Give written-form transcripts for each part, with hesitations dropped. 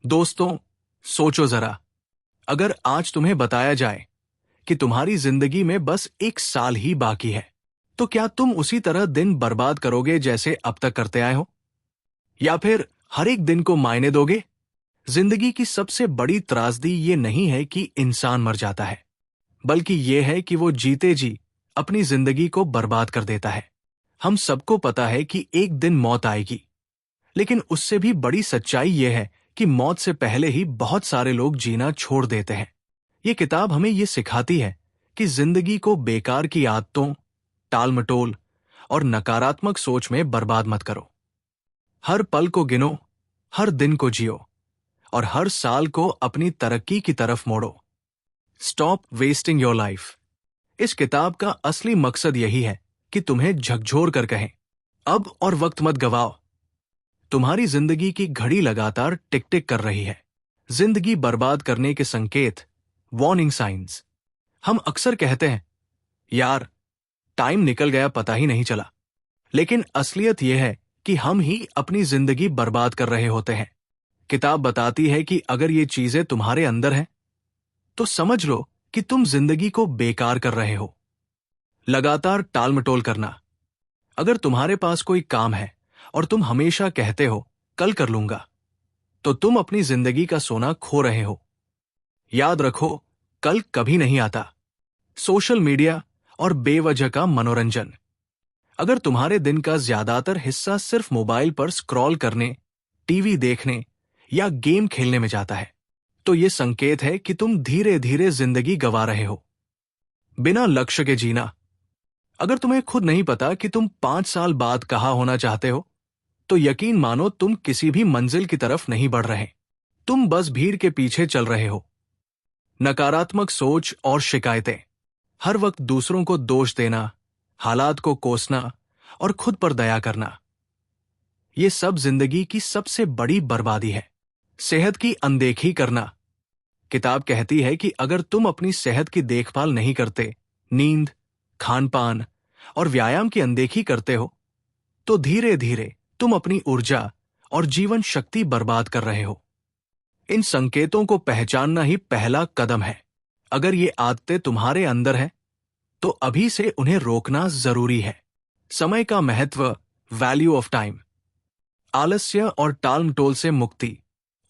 दोस्तों, सोचो जरा, अगर आज तुम्हें बताया जाए कि तुम्हारी जिंदगी में बस एक साल ही बाकी है, तो क्या तुम उसी तरह दिन बर्बाद करोगे जैसे अब तक करते आए हो? या फिर हर एक दिन को मायने दोगे? जिंदगी की सबसे बड़ी त्रासदी ये नहीं है कि इंसान मर जाता है, बल्कि ये है कि वो जीते जी अपनी जिंदगी को बर्बाद कर देता है। हम सबको पता है कि एक दिन मौत आएगी, लेकिन उससे भी बड़ी सच्चाई यह है कि मौत से पहले ही बहुत सारे लोग जीना छोड़ देते हैं। ये किताब हमें ये सिखाती है कि जिंदगी को बेकार की आदतों, टाल-मटोल और नकारात्मक सोच में बर्बाद मत करो। हर पल को गिनो, हर दिन को जियो और हर साल को अपनी तरक्की की तरफ मोड़ो। Stop wasting your life. इस किताब का असली मकसद यही है कि तुम्हें झकझोर कर कहें, अब और वक्त मत गवाओ। तुम्हारी जिंदगी की घड़ी लगातार टिक टिक कर रही है। जिंदगी बर्बाद करने के संकेत, वार्निंग साइंस। हम अक्सर कहते हैं, यार, टाइम निकल गया पता ही नहीं चला। लेकिन असलियत यह है कि हम ही अपनी जिंदगी बर्बाद कर रहे होते हैं। किताब बताती है कि अगर ये चीजें तुम्हारे अंदर हैं, तो समझ लो कि तुम जिंदगी को बेकार कर रहे हो। लगातार टाल-मटोल करना। अगर तुम्हारे पास कोई काम है और तुम हमेशा कहते हो, कल कर लूंगा, तो तुम अपनी जिंदगी का सोना खो रहे हो। याद रखो, कल कभी नहीं आता। सोशल मीडिया और बेवजह का मनोरंजन। अगर तुम्हारे दिन का ज्यादातर हिस्सा सिर्फ मोबाइल पर स्क्रॉल करने, टीवी देखने या गेम खेलने में जाता है, तो ये संकेत है कि तुम धीरे धीरे जिंदगी गंवा रहे हो। बिना लक्ष्य के जीना। अगर तुम्हें खुद नहीं पता कि तुम 5 साल बाद कहाँ होना चाहते हो, तो यकीन मानो तुम किसी भी मंजिल की तरफ नहीं बढ़ रहे। तुम बस भीड़ के पीछे चल रहे हो। नकारात्मक सोच और शिकायतें। हर वक्त दूसरों को दोष देना, हालात को कोसना और खुद पर दया करना। ये सब जिंदगी की सबसे बड़ी बर्बादी है। सेहत की अनदेखी करना। किताब कहती है कि अगर तुम अपनी सेहत की देखभाल नहीं करते, नींद, खान-पान और व्यायाम की अनदेखी करते हो, तो धीरे धीरे तुम अपनी ऊर्जा और जीवन शक्ति बर्बाद कर रहे हो। इन संकेतों को पहचानना ही पहला कदम है। अगर ये आदतें तुम्हारे अंदर हैं, तो अभी से उन्हें रोकना जरूरी है। समय का महत्व, वैल्यू ऑफ टाइम। आलस्य और टाल-मटोल से मुक्ति,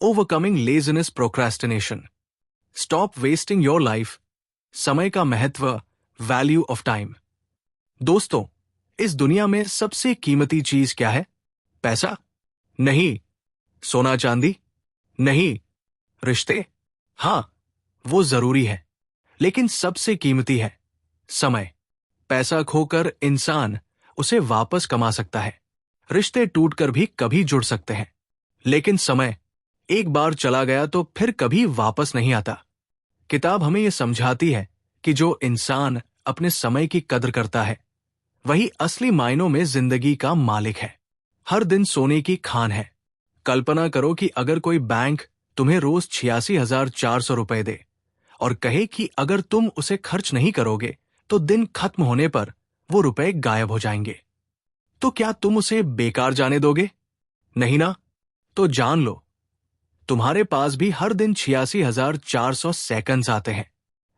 overcoming laziness procrastination. Stop wasting your life. समय का महत्व, वैल्यू ऑफ टाइम। दोस्तों, इस दुनिया में सबसे कीमती चीज क्या है? पैसा? नहीं। सोना चांदी? नहीं। रिश्ते? हां, वो जरूरी है, लेकिन सबसे कीमती है समय। पैसा खोकर इंसान उसे वापस कमा सकता है, रिश्ते टूटकर भी कभी जुड़ सकते हैं, लेकिन समय एक बार चला गया तो फिर कभी वापस नहीं आता। किताब हमें यह समझाती है कि जो इंसान अपने समय की कदर करता है, वही असली मायनों में जिंदगी का मालिक है। हर दिन सोने की खान है। कल्पना करो कि अगर कोई बैंक तुम्हें रोज 86,400 रुपए दे और कहे कि अगर तुम उसे खर्च नहीं करोगे तो दिन खत्म होने पर वो रुपए गायब हो जाएंगे, तो क्या तुम उसे बेकार जाने दोगे? नहीं ना? तो जान लो, तुम्हारे पास भी हर दिन 86,400 सेकंड्स आते हैं।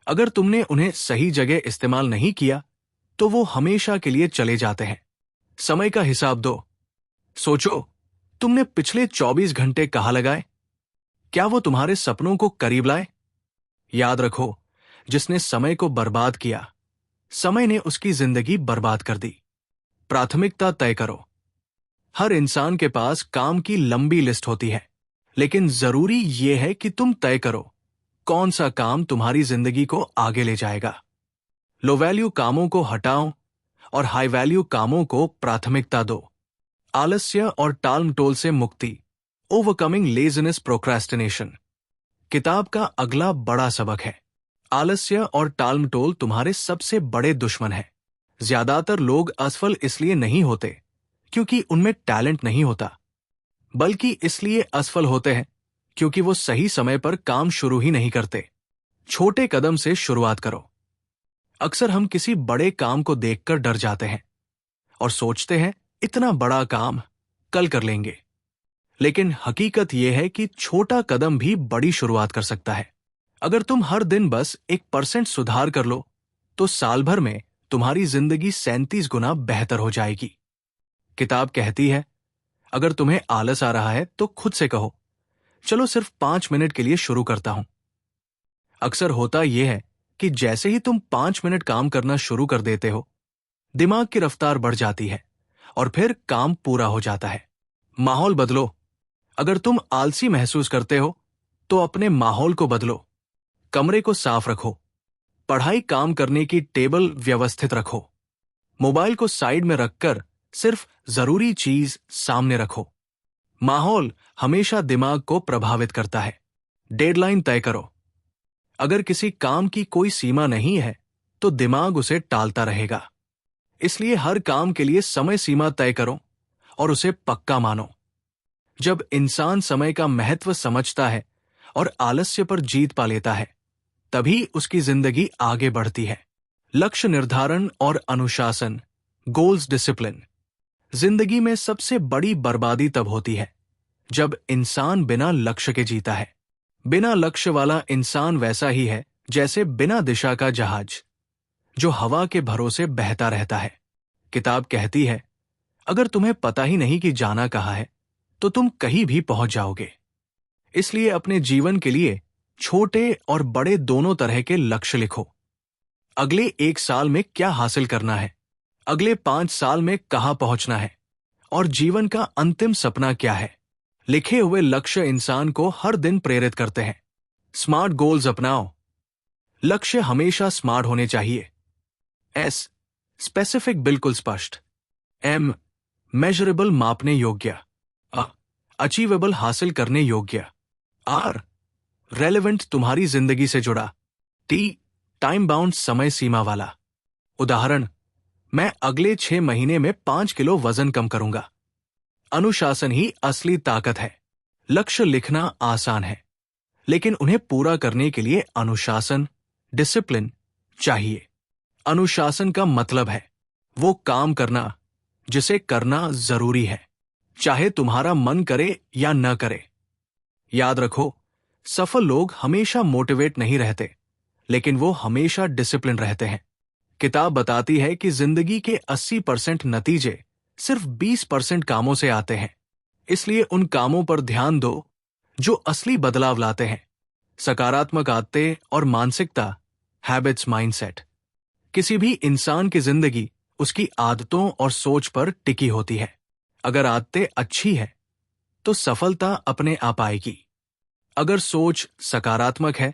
अगर तुमने उन्हें सही जगह इस्तेमाल नहीं किया, तो वो हमेशा के लिए चले जाते हैं। समय का हिसाब दो। सोचो, तुमने पिछले 24 घंटे कहाँ लगाए? क्या वो तुम्हारे सपनों को करीब लाए? याद रखो, जिसने समय को बर्बाद किया, समय ने उसकी जिंदगी बर्बाद कर दी। प्राथमिकता तय करो। हर इंसान के पास काम की लंबी लिस्ट होती है, लेकिन जरूरी यह है कि तुम तय करो कौन सा काम तुम्हारी जिंदगी को आगे ले जाएगा। लो वैल्यू कामों को हटाओ और हाई वैल्यू कामों को प्राथमिकता दो। आलस्य और टाल-मटोल से मुक्ति, ओवरकमिंग लेजीनेस प्रोक्रेस्टिनेशन। किताब का अगला बड़ा सबक है, आलस्य और टाल-मटोल तुम्हारे सबसे बड़े दुश्मन हैं। ज्यादातर लोग असफल इसलिए नहीं होते क्योंकि उनमें टैलेंट नहीं होता, बल्कि इसलिए असफल होते हैं क्योंकि वो सही समय पर काम शुरू ही नहीं करते। छोटे कदम से शुरुआत करो। अक्सर हम किसी बड़े काम को देखकर डर जाते हैं और सोचते हैं, इतना बड़ा काम कल कर लेंगे। लेकिन हकीकत यह है कि छोटा कदम भी बड़ी शुरुआत कर सकता है। अगर तुम हर दिन बस 1% सुधार कर लो तो साल भर में तुम्हारी जिंदगी 37 गुना बेहतर हो जाएगी। किताब कहती है, अगर तुम्हें आलस आ रहा है तो खुद से कहो, चलो सिर्फ 5 मिनट के लिए शुरू करता हूं। अक्सर होता यह है कि जैसे ही तुम 5 मिनट काम करना शुरू कर देते हो, दिमाग की रफ्तार बढ़ जाती है और फिर काम पूरा हो जाता है। माहौल बदलो। अगर तुम आलसी महसूस करते हो तो अपने माहौल को बदलो। कमरे को साफ रखो, पढ़ाई काम करने की टेबल व्यवस्थित रखो, मोबाइल को साइड में रखकर सिर्फ जरूरी चीज सामने रखो। माहौल हमेशा दिमाग को प्रभावित करता है। डेडलाइन तय करो। अगर किसी काम की कोई सीमा नहीं है तो दिमाग उसे टालता रहेगा। इसलिए हर काम के लिए समय सीमा तय करो और उसे पक्का मानो। जब इंसान समय का महत्व समझता है और आलस्य पर जीत पा लेता है, तभी उसकी जिंदगी आगे बढ़ती है। लक्ष्य निर्धारण और अनुशासन, गोल्स डिसिप्लिन। जिंदगी में सबसे बड़ी बर्बादी तब होती है जब इंसान बिना लक्ष्य के जीता है। बिना लक्ष्य वाला इंसान वैसा ही है जैसे बिना दिशा का जहाज, जो हवा के भरोसे बहता रहता है। किताब कहती है, अगर तुम्हें पता ही नहीं कि जाना कहाँ है तो तुम कहीं भी पहुंच जाओगे। इसलिए अपने जीवन के लिए छोटे और बड़े दोनों तरह के लक्ष्य लिखो। अगले 1 साल में क्या हासिल करना है, अगले 5 साल में कहां पहुंचना है और जीवन का अंतिम सपना क्या है। लिखे हुए लक्ष्य इंसान को हर दिन प्रेरित करते हैं। स्मार्ट गोल्स अपनाओ। लक्ष्य हमेशा स्मार्ट होने चाहिए। एस, स्पेसिफिक, बिल्कुल स्पष्ट। एम, मेजरेबल, मापने योग्य। अचीवेबल, हासिल करने योग्य। आर, रेलेवेंट, तुम्हारी जिंदगी से जुड़ा। टी, टाइम बाउंड, समय सीमा वाला। उदाहरण, मैं अगले 6 महीने में 5 किलो वजन कम करूंगा। अनुशासन ही असली ताकत है। लक्ष्य लिखना आसान है, लेकिन उन्हें पूरा करने के लिए अनुशासन, डिसिप्लिन चाहिए। अनुशासन का मतलब है वो काम करना जिसे करना जरूरी है, चाहे तुम्हारा मन करे या न करे। याद रखो, सफल लोग हमेशा मोटिवेट नहीं रहते, लेकिन वो हमेशा डिसिप्लिन रहते हैं। किताब बताती है कि जिंदगी के 80% नतीजे सिर्फ 20% कामों से आते हैं। इसलिए उन कामों पर ध्यान दो जो असली बदलाव लाते हैं। सकारात्मक आदतें और मानसिकता, हैबिट्स, माइंडसेट। किसी भी इंसान की जिंदगी उसकी आदतों और सोच पर टिकी होती है। अगर आदतें अच्छी है तो सफलता अपने आप आएगी। अगर सोच सकारात्मक है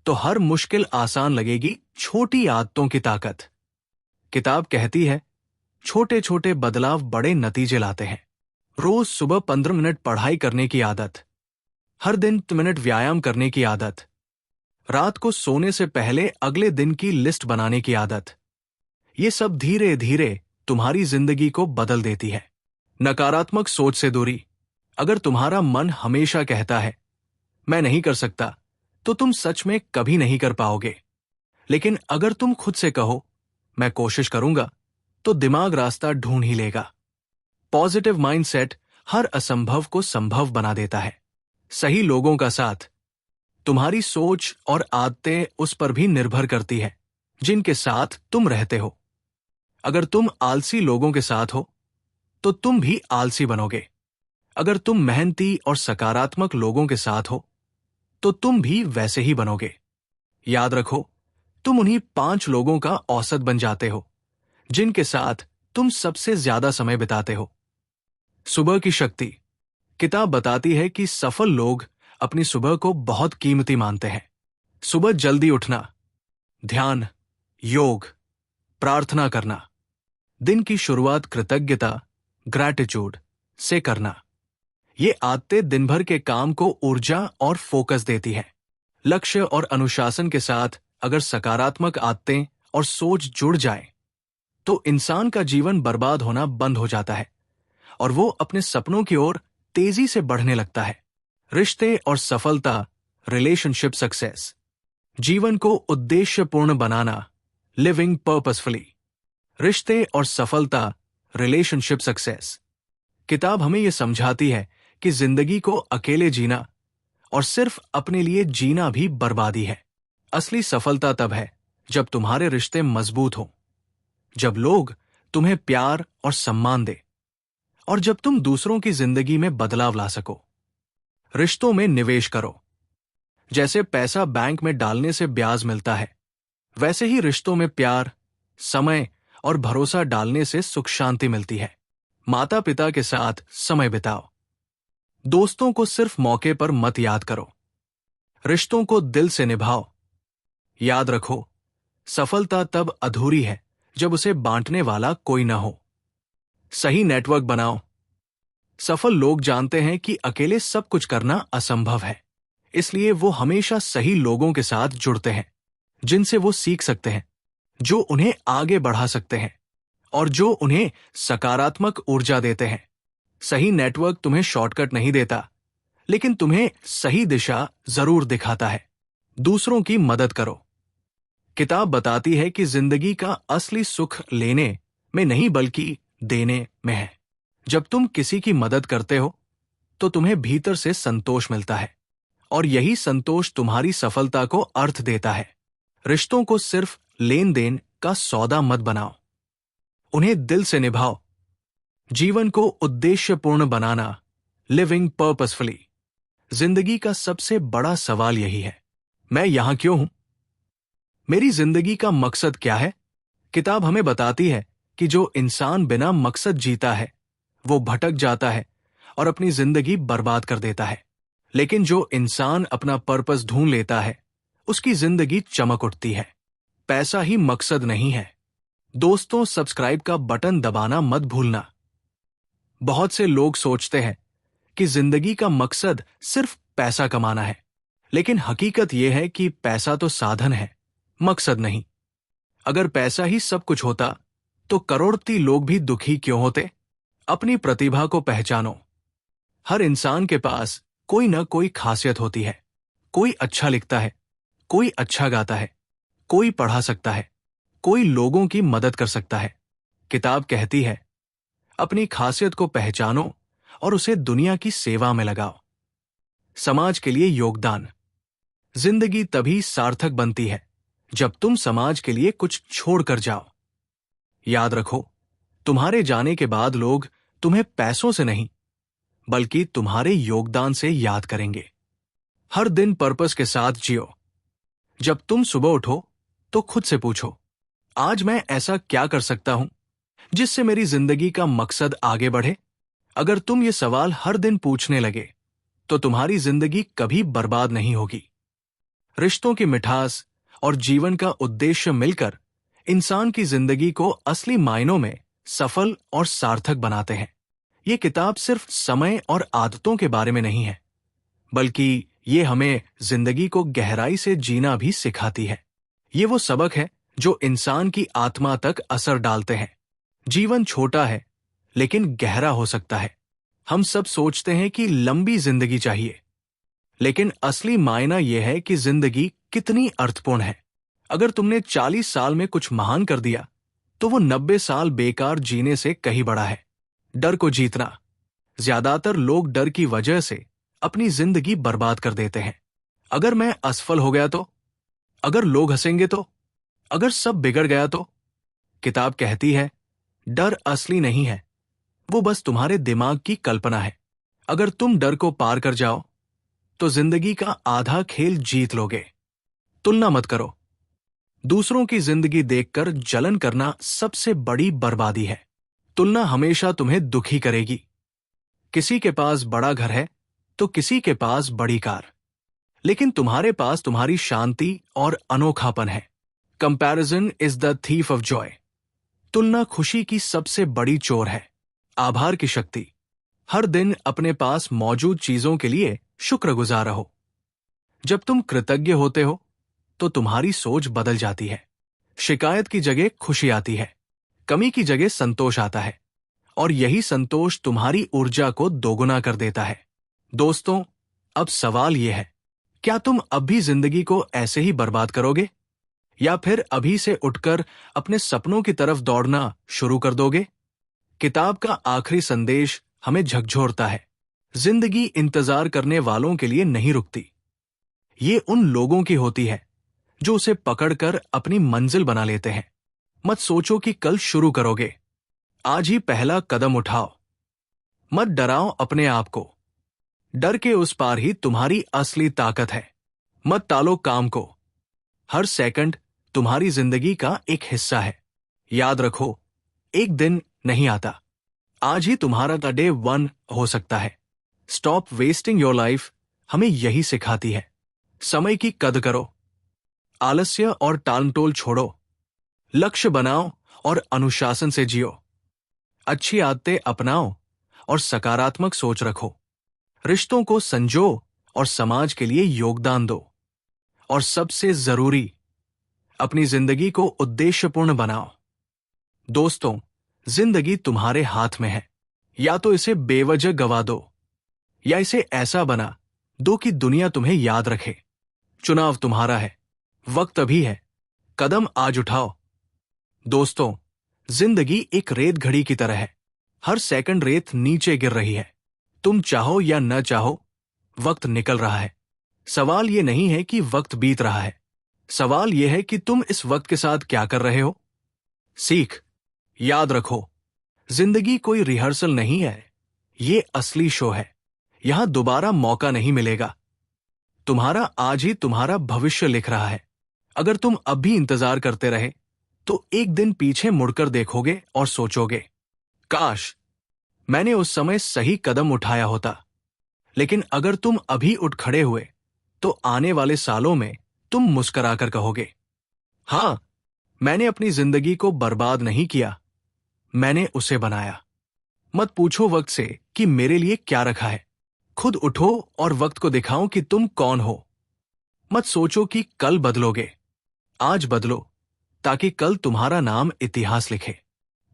तो हर मुश्किल आसान लगेगी। छोटी आदतों की ताकत। किताब कहती है, छोटे छोटे बदलाव बड़े नतीजे लाते हैं। रोज सुबह 15 मिनट पढ़ाई करने की आदत, हर दिन 3 मिनट व्यायाम करने की आदत, रात को सोने से पहले अगले दिन की लिस्ट बनाने की आदत। ये सब धीरे धीरे तुम्हारी जिंदगी को बदल देती है। नकारात्मक सोच से दूरी। अगर तुम्हारा मन हमेशा कहता है मैं नहीं कर सकता, तो तुम सच में कभी नहीं कर पाओगे। लेकिन अगर तुम खुद से कहो मैं कोशिश करूंगा, तो दिमाग रास्ता ढूंढ ही लेगा। पॉजिटिव माइंडसेट हर असंभव को संभव बना देता है। सही लोगों का साथ। तुम्हारी सोच और आदतें उस पर भी निर्भर करती है जिनके साथ तुम रहते हो। अगर तुम आलसी लोगों के साथ हो तो तुम भी आलसी बनोगे। अगर तुम मेहनती और सकारात्मक लोगों के साथ हो तो तुम भी वैसे ही बनोगे। याद रखो, तुम उन्हीं 5 लोगों का औसत बन जाते हो जिनके साथ तुम सबसे ज्यादा समय बिताते हो। सुबह की शक्ति। किताब बताती है कि सफल लोग अपनी सुबह को बहुत कीमती मानते हैं। सुबह जल्दी उठना, ध्यान, योग, प्रार्थना करना, दिन की शुरुआत कृतज्ञता, ग्रैटिट्यूड से करना। ये आदतें दिन भर के काम को ऊर्जा और फोकस देती है। लक्ष्य और अनुशासन के साथ अगर सकारात्मक आदतें और सोच जुड़ जाए तो इंसान का जीवन बर्बाद होना बंद हो जाता है और वो अपने सपनों की ओर तेजी से बढ़ने लगता है। रिश्ते और सफलता, रिलेशनशिप सक्सेस। जीवन को उद्देश्यपूर्ण बनाना, लिविंग पर्पसफुली। रिश्ते और सफलता, रिलेशनशिप सक्सेस। किताब हमें यह समझाती है कि जिंदगी को अकेले जीना और सिर्फ अपने लिए जीना भी बर्बादी है। असली सफलता तब है जब तुम्हारे रिश्ते मजबूत हों, जब लोग तुम्हें प्यार और सम्मान दे, और जब तुम दूसरों की जिंदगी में बदलाव ला सको। रिश्तों में निवेश करो। जैसे पैसा बैंक में डालने से ब्याज मिलता है, वैसे ही रिश्तों में प्यार, समय और भरोसा डालने से सुख शांति मिलती है। माता पिता के साथ समय बिताओ। दोस्तों को सिर्फ मौके पर मत याद करो, रिश्तों को दिल से निभाओ। याद रखो, सफलता तब अधूरी है जब उसे बांटने वाला कोई न हो। सही नेटवर्क बनाओ। सफल लोग जानते हैं कि अकेले सब कुछ करना असंभव है, इसलिए वो हमेशा सही लोगों के साथ जुड़ते हैं, जिनसे वो सीख सकते हैं, जो उन्हें आगे बढ़ा सकते हैं और जो उन्हें सकारात्मक ऊर्जा देते हैं। सही नेटवर्क तुम्हें शॉर्टकट नहीं देता, लेकिन तुम्हें सही दिशा जरूर दिखाता है। दूसरों की मदद करो। किताब बताती है कि जिंदगी का असली सुख लेने में नहीं बल्कि देने में है। जब तुम किसी की मदद करते हो तो तुम्हें भीतर से संतोष मिलता है, और यही संतोष तुम्हारी सफलता को अर्थ देता है। रिश्तों को सिर्फ लेन देन का सौदा मत बनाओ, उन्हें दिल से निभाओ। जीवन को उद्देश्यपूर्ण बनाना, लिविंग पर्पसफुली, जिंदगी का सबसे बड़ा सवाल यही है। मैं यहां क्यों हूं? मेरी जिंदगी का मकसद क्या है? किताब हमें बताती है कि जो इंसान बिना मकसद जीता है वो भटक जाता है और अपनी जिंदगी बर्बाद कर देता है, लेकिन जो इंसान अपना पर्पस ढूंढ लेता है उसकी जिंदगी चमक उठती है। पैसा ही मकसद नहीं है। दोस्तों, सब्सक्राइब का बटन दबाना मत भूलना। बहुत से लोग सोचते हैं कि जिंदगी का मकसद सिर्फ पैसा कमाना है, लेकिन हकीकत यह है कि पैसा तो साधन है, मकसद नहीं। अगर पैसा ही सब कुछ होता तो करोड़पति लोग भी दुखी क्यों होते? अपनी प्रतिभा को पहचानो। हर इंसान के पास कोई न कोई खासियत होती है। कोई अच्छा लिखता है, कोई अच्छा गाता है, कोई पढ़ा सकता है, कोई लोगों की मदद कर सकता है। किताब कहती है, अपनी खासियत को पहचानो और उसे दुनिया की सेवा में लगाओ। समाज के लिए योगदान। जिंदगी तभी सार्थक बनती है जब तुम समाज के लिए कुछ छोड़ कर जाओ। याद रखो, तुम्हारे जाने के बाद लोग तुम्हें पैसों से नहीं बल्कि तुम्हारे योगदान से याद करेंगे। हर दिन पर्पस के साथ जियो। जब तुम सुबह उठो तो खुद से पूछो, आज मैं ऐसा क्या कर सकता हूं जिससे मेरी जिंदगी का मकसद आगे बढ़े? अगर तुम ये सवाल हर दिन पूछने लगे तो तुम्हारी जिंदगी कभी बर्बाद नहीं होगी। रिश्तों की मिठास और जीवन का उद्देश्य मिलकर इंसान की जिंदगी को असली मायनों में सफल और सार्थक बनाते हैं। ये किताब सिर्फ समय और आदतों के बारे में नहीं है, बल्कि ये हमें जिंदगी को गहराई से जीना भी सिखाती है। ये वो सबक है जो इंसान की आत्मा तक असर डालते हैं। जीवन छोटा है लेकिन गहरा हो सकता है। हम सब सोचते हैं कि लंबी जिंदगी चाहिए, लेकिन असली मायना यह है कि जिंदगी कितनी अर्थपूर्ण है। अगर तुमने 40 साल में कुछ महान कर दिया तो वो 90 साल बेकार जीने से कहीं बड़ा है। डर को जीतना। ज्यादातर लोग डर की वजह से अपनी जिंदगी बर्बाद कर देते हैं। अगर मैं असफल हो गया तो? अगर लोग हंसेंगे तो? अगर सब बिगड़ गया तो? किताब कहती है, डर असली नहीं है, वो बस तुम्हारे दिमाग की कल्पना है। अगर तुम डर को पार कर जाओ तो जिंदगी का आधा खेल जीत लोगे। तुलना मत करो। दूसरों की जिंदगी देखकर जलन करना सबसे बड़ी बर्बादी है। तुलना हमेशा तुम्हें दुखी करेगी। किसी के पास बड़ा घर है तो किसी के पास बड़ी कार, लेकिन तुम्हारे पास तुम्हारी शांति और अनोखापन है। Comparison is the thief of Joy. तुलना खुशी की सबसे बड़ी चोर है। आभार की शक्ति। हर दिन अपने पास मौजूद चीजों के लिए शुक्रगुजार रहो। जब तुम कृतज्ञ होते हो तो तुम्हारी सोच बदल जाती है। शिकायत की जगह खुशी आती है, कमी की जगह संतोष आता है, और यही संतोष तुम्हारी ऊर्जा को दोगुना कर देता है। दोस्तों, अब सवाल यह है, क्या तुम अब भी जिंदगी को ऐसे ही बर्बाद करोगे, या फिर अभी से उठकर अपने सपनों की तरफ दौड़ना शुरू कर दोगे? किताब का आखिरी संदेश हमें झकझोरता है, जिंदगी इंतजार करने वालों के लिए नहीं रुकती। ये उन लोगों की होती है जो उसे पकड़कर अपनी मंजिल बना लेते हैं। मत सोचो कि कल शुरू करोगे, आज ही पहला कदम उठाओ। मत डराओ अपने आप को, डर के उस पार ही तुम्हारी असली ताकत है। मत टालो काम को, हर सेकंड तुम्हारी जिंदगी का एक हिस्सा है। याद रखो, एक दिन नहीं आता, आज ही तुम्हारा का डे 1 हो सकता है। स्टॉप वेस्टिंग योर लाइफ हमें यही सिखाती है। समय की कद करो, आलस्य और टालमटोल छोड़ो, लक्ष्य बनाओ और अनुशासन से जियो। अच्छी आदतें अपनाओ और सकारात्मक सोच रखो। रिश्तों को संजो और समाज के लिए योगदान दो। और सबसे जरूरी, अपनी जिंदगी को उद्देश्यपूर्ण बनाओ। दोस्तों, जिंदगी तुम्हारे हाथ में है। या तो इसे बेवजह गवा दो, या इसे ऐसा बना दो कि दुनिया तुम्हें याद रखे। चुनाव तुम्हारा है, वक्त अभी है, कदम आज उठाओ। दोस्तों, जिंदगी एक रेत घड़ी की तरह है। हर सेकंड रेत नीचे गिर रही है। तुम चाहो या न चाहो, वक्त निकल रहा है। सवाल ये नहीं है कि वक्त बीत रहा है, सवाल यह है कि तुम इस वक्त के साथ क्या कर रहे हो। सीख, याद रखो, जिंदगी कोई रिहर्सल नहीं है, ये असली शो है। यहां दोबारा मौका नहीं मिलेगा। तुम्हारा आज ही तुम्हारा भविष्य लिख रहा है। अगर तुम अब भी इंतजार करते रहे तो एक दिन पीछे मुड़कर देखोगे और सोचोगे, काश मैंने उस समय सही कदम उठाया होता। लेकिन अगर तुम अभी उठ खड़े हुए तो आने वाले सालों में तुम मुस्कुराकर कहोगे, हां, मैंने अपनी जिंदगी को बर्बाद नहीं किया, मैंने उसे बनाया। मत पूछो वक्त से कि मेरे लिए क्या रखा है। खुद उठो और वक्त को दिखाओ कि तुम कौन हो। मत सोचो कि कल बदलोगे, आज बदलो ताकि कल तुम्हारा नाम इतिहास लिखे।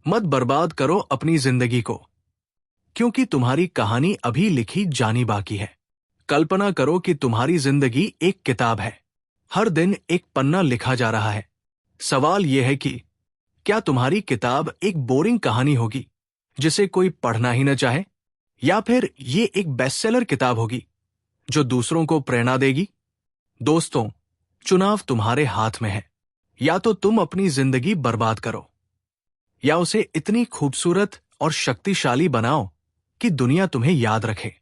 मत बर्बाद करो अपनी जिंदगी को, क्योंकि तुम्हारी कहानी अभी लिखी जानी बाकी है। कल्पना करो कि तुम्हारी जिंदगी एक किताब है, हर दिन एक पन्ना लिखा जा रहा है। सवाल यह है कि क्या तुम्हारी किताब एक बोरिंग कहानी होगी जिसे कोई पढ़ना ही न चाहे, या फिर ये एक बेस्टसेलर किताब होगी जो दूसरों को प्रेरणा देगी। दोस्तों, चुनाव तुम्हारे हाथ में है। या तो तुम अपनी जिंदगी बर्बाद करो, या उसे इतनी खूबसूरत और शक्तिशाली बनाओ कि दुनिया तुम्हें याद रखे।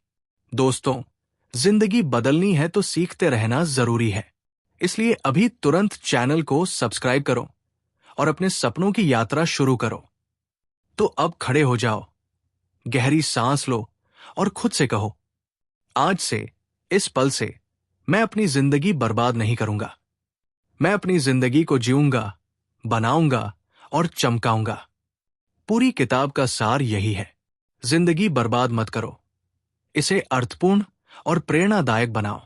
दोस्तों, जिंदगी बदलनी है तो सीखते रहना जरूरी है। इसलिए अभी तुरंत चैनल को सब्सक्राइब करो और अपने सपनों की यात्रा शुरू करो। तो अब खड़े हो जाओ, गहरी सांस लो और खुद से कहो, आज से, इस पल से मैं अपनी जिंदगी बर्बाद नहीं करूंगा। मैं अपनी जिंदगी को जीऊंगा, बनाऊंगा और चमकाऊंगा। पूरी किताब का सार यही है, जिंदगी बर्बाद मत करो, इसे अर्थपूर्ण और प्रेरणादायक बनाओ।